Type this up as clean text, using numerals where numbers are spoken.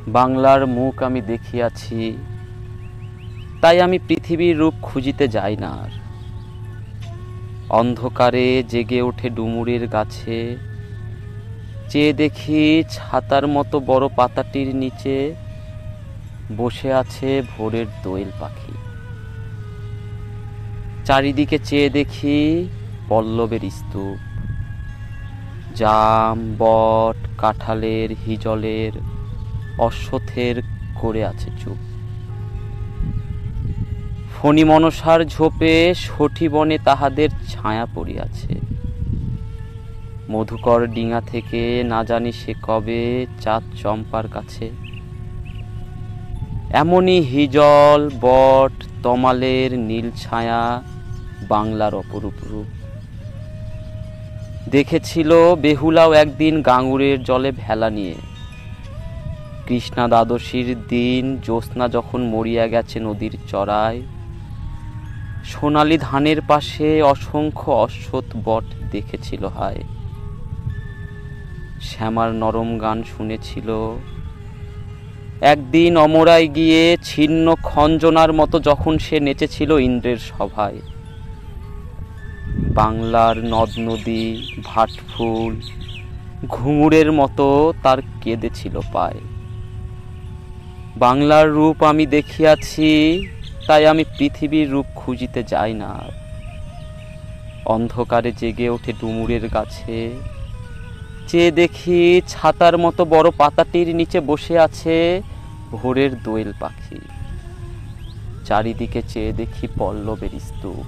বাংলার মুখ আমি দেখিয়াছি, তাই আমি পৃথিবীর রূপ খুঁজিতে যাই না আর। অন্ধকারে জেগে ওঠে ডুমুরের গাছে, চেয়ে দেখি ছাতার মতো বড় পাতাটির নিচে বসে আছে ভোরের দোয়েল পাখি। চারিদিকে চেয়ে দেখি পল্লবের স্তূপ, জাম, বট, কাঁঠালের, হিজলের, অশ্বত্থের করে আছে চুপ। ফণি মনসার ঝোপে সঠি বনে তাহাদের ছায়া পড়িয়াছে। মধুকর ডিঙা থেকে না জানি সে কবে চাঁদ চম্পার কাছে। এমনই হিজল, বট, তমালের নীল ছায়া বাংলার অপরূপ রূপ। দেখেছিল বেহুলাও একদিন গাঙুরের জলে ভেলা নিয়ে। কৃষ্ণা দ্বাদশীর দিন জ্যোৎস্না যখন মরিয়া গেছে নদীর চড়ায়, সোনালি ধানের পাশে অসংখ্য অশ্বত্থ বট দেখেছিল হায়। শ্যামার নরম গান শুনেছিল, একদিন অমরায় গিয়ে ছিন্ন খঞ্জনার মতো যখন সে নেচেছিল ইন্দ্রের সভায়। বাংলার নদ নদী, ভাটফুল, ঘুঙুরের মতো তার কেঁদেছিল পায়। বাংলার রূপ আমি দেখিয়াছি, তাই আমি পৃথিবীর রূপ খুঁজিতে যাই না আর। অন্ধকারে জেগে ওঠে ডুমুরের গাছে, চেয়ে দেখি ছাতার মতো বড় পাতাটির নিচে বসে আছে ভোরের দোয়েল পাখি। চারিদিকে চেয়ে দেখি পল্লবের স্তূপ,